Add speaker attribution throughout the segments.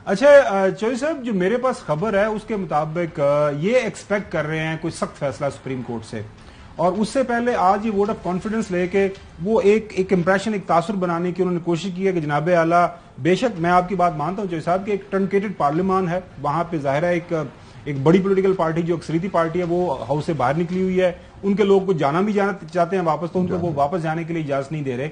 Speaker 1: اچھا چوہدری صاحب، جو میرے پاس خبر ہے اس کے مطابق یہ ایکسپیکٹ کر رہے ہیں کوئی سخت فیصلہ سپریم کورٹ سے، اور اس سے پہلے آج یہ ووٹ آف کانفیڈنس لے کے وہ ایک امپریشن، ایک تاثر بنانے کی انہوں نے کوشش کی ہے کہ جناب اعلیٰ، بے شک میں آپ کی بات مانتا ہوں چوہدری صاحب کہ ایک ٹرنکیٹڈ پارلیمان ہے، وہاں پہ ظاہر ہے ایک بڑی پولیٹیکل پارٹی جو اکثریتی پارٹی ہے وہ ہاؤس سے باہر نکلی ہوئی ہے، ان کے لوگ کچھ جانا بھی چاہتے ہیں واپس، تو ان کو وہ واپس جانے کے لیے اجازت نہیں دے رہے،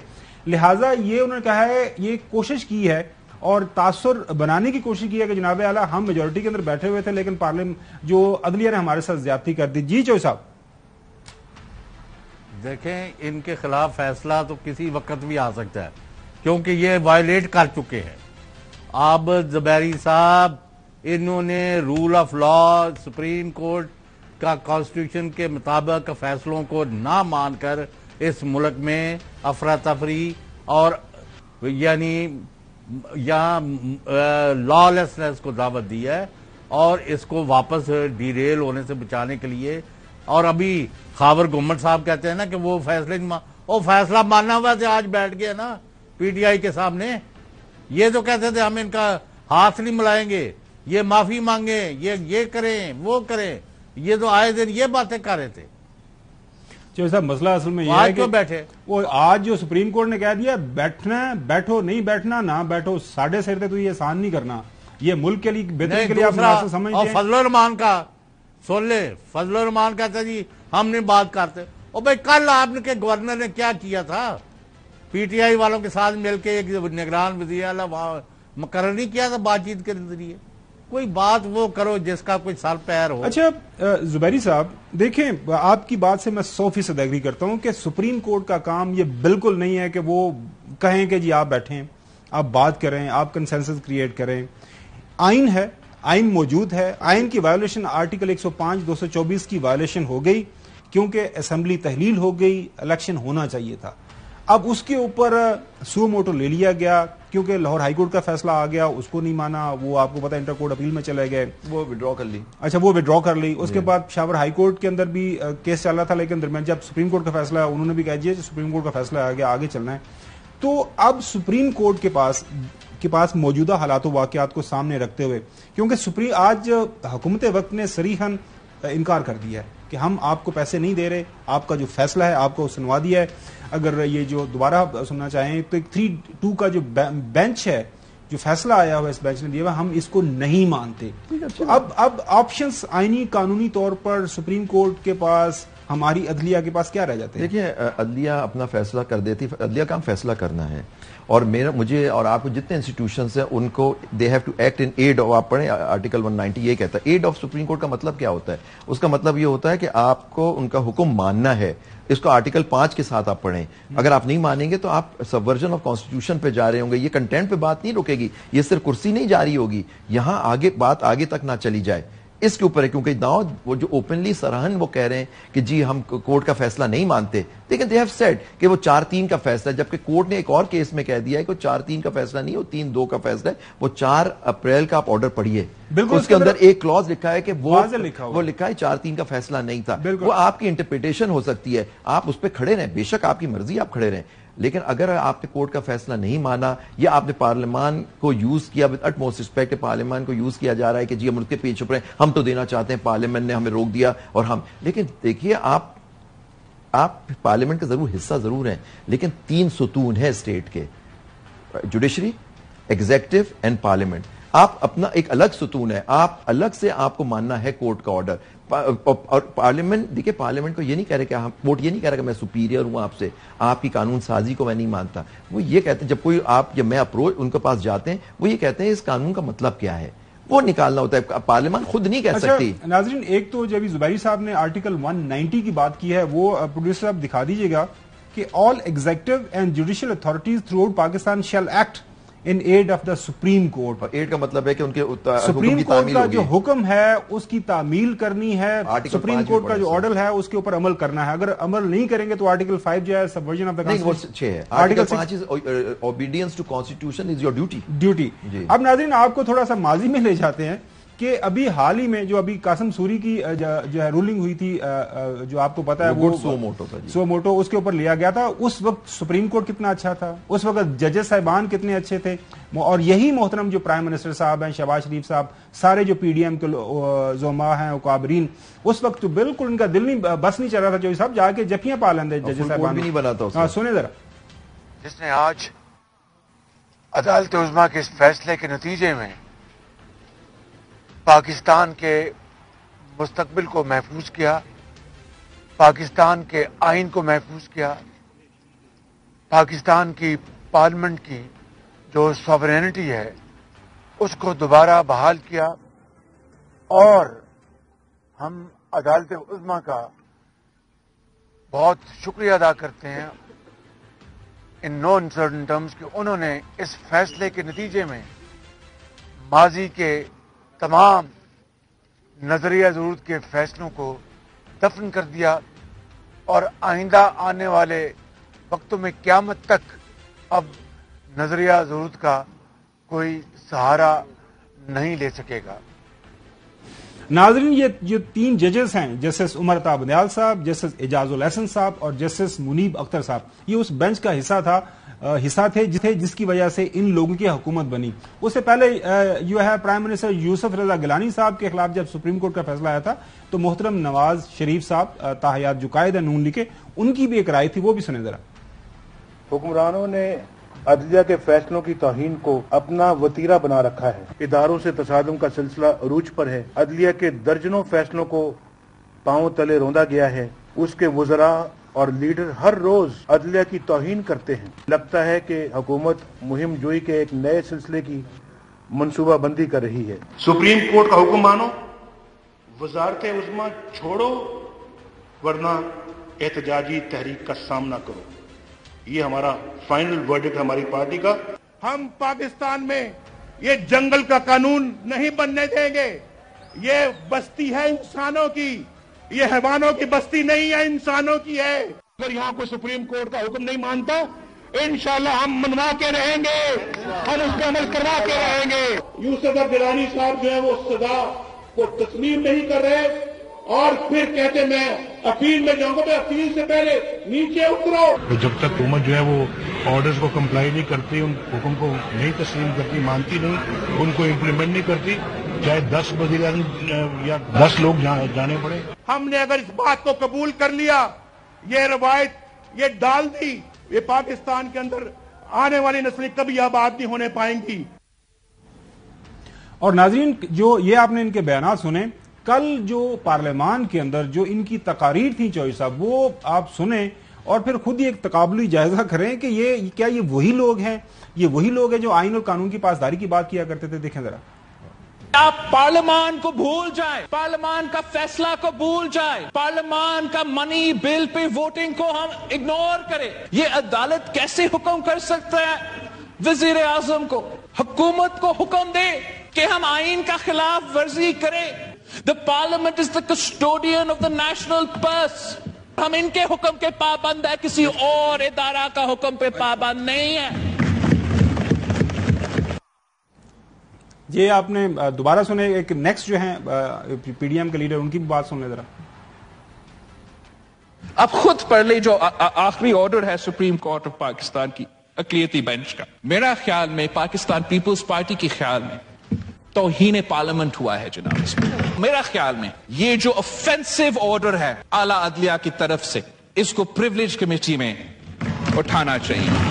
Speaker 1: لہٰذا یہ انہوں نے کہا ہے، یہ کوشش کی ہے اور تاثر بنانے کی کوشش کی ہے کہ جناب اعلیٰ ہم میجورٹی کے اندر بیٹھے ہوئے تھے لیکن پارلیمنٹ جو عدلیہ نے ہمارے ساتھ زیادتی کر دی۔ جی چوہدری صاحب
Speaker 2: دیکھیں، ان کے خلاف فیصلہ تو کسی وقت بھی آ سکتا ہے کیونکہ یہ وائلیٹ کر چکے ہیں۔ اب زبیری صاحب، انہوں نے rule of law, supreme court کا کانسٹیٹیوشن کے مطابق فیصلوں کو نہ مان کر اس ملک میں افراتفری اور یعنی یہاں لا لیسنس کو دعوت دی ہے، اور اس کو واپس ڈیریل ہونے سے بچانے کے لیے۔ اور ابھی خاور گورنمنٹ صاحب کہتے ہیں نا کہ وہ فیصلہ ماننا ہوا تھا، آج بیٹھ گئے نا پی ٹی آئی کے سامنے، یہ تو کہتے تھے ہم ان کا ہاتھ نہیں ملائیں گے، یہ معافی مانگیں، یہ کریں وہ کریں، یہ تو آئے دن یہ باتیں کر رہے تھے۔
Speaker 1: چوہدری صاحب مسئلہ اصل میں یہ ہے کہ
Speaker 2: بیٹھے
Speaker 1: وہ آج جو سپریم کورٹ نے کہہ دیا بیٹھنا بیٹھو، نہیں بیٹھنا نہ بیٹھو، ساڑھے سر تو یہ آسان نہیں کرنا، یہ ملک کے لیے بہتری کے لیے آپ مناسب سمجھتے ہیں۔
Speaker 2: اور فضل الرحمان کا سن لے، فضل الرحمان کہتا جی ہم نہیں بات کرتے، اور بھائی کل آپ کے گورنر نے کیا کیا تھا؟ پی ٹی آئی والوں کے ساتھ مل کے ایک نگران وزیر اعلیٰ وہاں مقرر نہیں کیا تھا بات چیت کے ذریعے؟ کوئی بات وہ کرو جس کا کوئی سر پیر ہو۔
Speaker 1: اچھا زبیری صاحب دیکھیں، آپ کی بات سے میں 100% ایگری کرتا ہوں کہ سپریم کورٹ کا کام یہ بالکل نہیں ہے کہ وہ کہیں کہ جی آپ بیٹھیں، آپ بات کریں، آپ کنسنسس کریٹ کریں۔ آئین ہے، آئین موجود ہے، آئین کی وائلیشن آرٹیکل 105 224 کی وائلیشن ہو گئی کیونکہ اسمبلی تحلیل ہو گئی، الیکشن ہونا چاہیے تھا۔ اب اس کے اوپر سو موٹو لے لیا گیا کیونکہ لاہور ہائی کورٹ کا فیصلہ آ گیا، اس کو نہیں مانا، وہ آپ کو پتا انٹر کورٹ اپیل میں چلے گئے،
Speaker 3: وہ وڈرا کر لی۔
Speaker 1: اچھا وہ وڈرا کر لی، اس کے بعد پشاور ہائی کورٹ کے اندر بھی کیس چل رہا تھا، لیکن درمیان جب سپریم کورٹ کا فیصلہ ہے انہوں نے بھی کہہ دیا سپریم کورٹ کا فیصلہ آ گیا، آگے چلنا ہے۔ تو اب سپریم کورٹ کے پاس موجودہ حالات و واقعات کو سامنے رکھتے ہوئے، کیونکہ آج حکومت وقت نے صریحاً انکار کر دیا ہے کہ ہم آپ کو پیسے نہیں دے رہے، آپ کا جو فیصلہ ہے آپ کو سنوا دیا ہے، اگر یہ جو دوبارہ سننا چاہیں تو 3-2 کا جو بینچ ہے، جو فیصلہ آیا ہوا اس بینچ نے دیا ہوا، ہم اس کو نہیں مانتے۔ اب آپشنز آئینی قانونی طور پر سپریم کورٹ کے پاس، ہماری عدلیہ کے پاس کیا رہ جاتے ہیں؟
Speaker 3: دیکھیے عدلیہ اپنا فیصلہ کر دیتی، عدلیہ کا فیصلہ کرنا ہے، اور مجھے اور آپ کو جتنے انسٹیٹیوشنز ہیں ان کو they have to act in aid of, آپ پڑھیں آرٹیکل 190 یہ کہتا ہے ایڈ آف سپریم کورٹ کا مطلب کیا ہوتا ہے؟ اس کا مطلب یہ ہوتا ہے کہ آپ کو ان کا حکم ماننا ہے۔ اس کو آرٹیکل 5 کے ساتھ آپ پڑھیں، اگر آپ نہیں مانیں گے تو آپ سبورژن آف کانسٹیٹیوشن پہ جا رہے ہوں گے، یہ کنٹینٹ پہ بات نہیں رکے گی، یہ صرف کرسی نہیں جاری ہوگی، یہاں آگے بات آگے تک نہ چلی جائے، اس کے اوپر ہے۔ کیونکہ ناؤ وہ جو اوپنلی سراہن وہ کہہ رہے ہیں کہ جی ہم کورٹ کا فیصلہ نہیں مانتے، لیکن دے ہیو سیڈ کہ وہ 4-3 کا فیصلہ ہے، جبکہ کورٹ نے ایک اور کیس میں کہہ دیا ہے کہ 4-3 کا فیصلہ نہیں، وہ 3-2 کا فیصلہ ہے، وہ 4 اپریل کا آپ آرڈر پڑھیے، اس کے اندر ایک کلوز لکھا ہے کہ وہ لکھا ہے 4-3 کا فیصلہ نہیں تھا۔ وہ آپ کی انٹرپریٹیشن ہو سکتی ہے، آپ اس پہ کھڑے رہیں، بے شک آپ کی مرضی آپ کھڑے رہیں، لیکن اگر آپ نے کورٹ کا فیصلہ نہیں مانا یا آپ نے پارلیمان کو یوز کیا ود اٹ موسٹ رسپیکٹ، پارلیمان کو یوز کیا جا رہا ہے کہ جی ہم اس کے پیچھے چھپ رہے ہیں، ہم تو دینا چاہتے ہیں، پارلیمنٹ نے ہمیں روک دیا، اور لیکن دیکھیے آپ پارلیمنٹ کا ضرور حصہ ضرور ہیں، لیکن 3 ستون ہے اسٹیٹ کے، جوڈیشری، ایگزیکٹو اینڈ پارلیمنٹ، آپ اپنا ایک الگ ستون ہے، آپ الگ سے آپ کو ماننا ہے کورٹ کا آرڈر، اور پارلیمنٹ دیکھیے پارلیمنٹ کو یہ نہیں کہہ رہے کہ ووٹ یہ نہیں کہہ رہا کہ میں سپیریئر ہوں آپ سے، آپ کی قانون سازی کو میں نہیں مانتا، وہ یہ کہتے ہیں جب کوئی آپ جب میں اپروچ ان کے پاس جاتے ہیں وہ یہ کہتے ہیں اس قانون کا مطلب کیا ہے، وہ نکالنا ہوتا ہے، پارلیمان خود نہیں کہہ سکتی۔
Speaker 1: ناظرین ایک تو جب زبیری صاحب نے آرٹیکل 190 کی بات کی ہے وہ پروڈیوسر صاحب دکھا دیجیے گا کہ all executive and judicial authorities throughout Pakistan shall act in aid of the Supreme Court.
Speaker 3: Aid کا مطلب ہے کہ ان کے
Speaker 1: سپریم کورٹ کا جو حکم ہے اس کی تعمیل کرنی ہے، سپریم کورٹ کا جو آرڈر ہے اس کے اوپر عمل کرنا ہے، اگر عمل نہیں کریں گے تو آرٹیکل 5 جو ہے subversion of the
Speaker 3: constitution, article 5 is obedience to constitution is your duty.
Speaker 1: اب ناظرین آپ کو تھوڑا سا ماضی میں لے جاتے ہیں کہ ابھی حال ہی میں جو ابھی قاسم سوری کی جو ہے رولنگ ہوئی تھی، جو آپ کو پتا ہے وہ سو موٹو اس کے اوپر لیا گیا تھا، اس وقت سپریم کورٹ کتنا اچھا تھا، اس وقت ججز صاحبان کتنے اچھے تھے، اور یہی محترم جو پرائم منسٹر صاحب ہیں، شہباز شریف صاحب، سارے جو پی ڈی ایم کے زعماء ہیں اکابرین، اس وقت تو بالکل ان کا دل نہیں بس نہیں چل رہا تھا جو صاحب جا کے جفیاں پا لیندے ججز صاحبان
Speaker 3: نہیں بنا تھا۔
Speaker 1: ہاں سنیں ذرا،
Speaker 4: جس نے آج عدالت عظمیٰ کے اس فیصلے کے نتیجے میں پاکستان کے مستقبل کو محفوظ کیا، پاکستان کے آئین کو محفوظ کیا، پاکستان کی پارلیمنٹ کی جو سوورینٹی ہے اس کو دوبارہ بحال کیا، اور ہم عدالت عظمیٰ کا بہت شکریہ ادا کرتے ہیں ان نو انسرٹن ٹرمز کہ انہوں نے اس فیصلے کے نتیجے میں ماضی کے تمام نظریہ ضرورت کے فیصلوں کو دفن کر دیا، اور آئندہ آنے والے وقتوں میں قیامت تک اب نظریہ ضرورت کا کوئی سہارا نہیں لے سکے گا۔
Speaker 1: ناظرین، یہ جو 3 ججز ہیں، جسٹس عمر عطا بندیال صاحب، جسٹس اعجاز الحسن صاحب اور جسٹس منیب اختر صاحب، یہ اس بینچ کا حصہ تھے جس کی وجہ سے ان لوگوں کی حکومت بنی۔ اس سے پہلے جو ہے پرائم منسٹر یوسف رضا گیلانی صاحب کے خلاف جب سپریم کورٹ کا فیصلہ آیا تھا تو محترم نواز شریف صاحب تاحیات جو قائد ہیں نون لیگ کے، ان کی بھی ایک رائے تھی، وہ بھی سنیں ذرا۔
Speaker 5: حکمرانوں نے عدلیہ کے فیصلوں کی توہین کو اپنا وتیرہ بنا رکھا ہے، اداروں سے تصادم کا سلسلہ عروج پر ہے، عدلیہ کے درجنوں فیصلوں کو پاؤں تلے روندا گیا ہے، اس کے وزراء اور لیڈر ہر روز عدلیہ کی توہین کرتے ہیں۔ لگتا ہے کہ حکومت مہم جوئی کے ایک نئے سلسلے کی منصوبہ بندی کر رہی ہے۔
Speaker 6: سپریم کورٹ کا حکم مانو، وزارت عظمیٰ چھوڑو، ورنہ احتجاجی تحریک کا سامنا کرو۔ یہ ہمارا فائنل ورڈکٹ ہماری پارٹی کا۔ ہم پاکستان میں یہ جنگل کا قانون نہیں بننے دیں گے، یہ بستی ہے انسانوں کی، یہ حیوانوں کی بستی نہیں ہے، انسانوں کی ہے۔ اگر یہاں کوئی سپریم کورٹ کا حکم نہیں مانتا، انشاءاللہ ہم منوا کے رہیں گے، ہم اس پہ عمل کروا کے رہیں گے۔ یوسف گیلانی صاحب جو ہے وہ سزا کو تسلیم نہیں کر رہے، اور پھر کہتے میں اپیل میں جاؤں گا، اپیل سے پہلے نیچے اترو۔ جب تک حکومت جو ہے وہ آرڈرز کو کمپلائی نہیں کرتی، ان حکم کو نہیں تسلیم کرتی، مانتی نہیں، ان کو امپلیمنٹ نہیں کرتی، چاہے 10 وزیر اعظم یا 10 لوگ جانے پڑے۔ ہم نے اگر اس بات کو قبول کر لیا، یہ روایت یہ ڈال دی، یہ پاکستان کے اندر آنے والی نسلیں کبھی آباد نہیں ہونے پائیں گی۔
Speaker 1: اور ناظرین، جو یہ آپ نے ان کے بیانات سنے، کل جو پارلیمان کے اندر جو ان کی تقاریر تھیں چوہدری صاحب، وہ آپ سنیں اور پھر خود ہی ایک تقابلی جائزہ کریں کہ کیا یہ وہی لوگ ہیں، یہ وہی لوگ ہیں جو آئین اور قانون کی پاسداری کی بات کیا کرتے تھے۔ دیکھیں ذرا۔
Speaker 7: آپ پارلیمان کو بھول جائیں، پارلیمان کا فیصلہ کو بھول جائیں، پارلیمان کا منی بل پہ ووٹنگ کو ہم اگنور کریں۔ یہ عدالت کیسے حکم کر سکتا ہے وزیر اعظم کو، حکومت کو حکم دے کہ ہم آئین کا خلاف ورزی کریں؟ The parliament is the custodian of the national purse. ہم ان کے حکم کے پابند ہے، کسی اور ادارہ کا حکم پہ پابند نہیں ہے۔
Speaker 1: یہ آپ نے دوبارہ سنے، ایک نیکسٹ جو ہیں پی ڈی ایم کے لیڈر، ان کی بھی بات سن لیں ذرا۔
Speaker 7: اب خود پڑھ لیں جو آخری آرڈر ہے سپریم کورٹ آف پاکستان کی اقلیتی بینچ کا۔ میرا خیال میں، پاکستان پیپلز پارٹی کے خیال میں توہین پارلیمنٹ ہوا ہے جناب۔ اس میں میرا خیال میں یہ جو offensive آرڈر ہے اعلیٰ عدلیہ کی طرف سے، اس کو پریویلیج کمیٹی میں اٹھانا چاہیے۔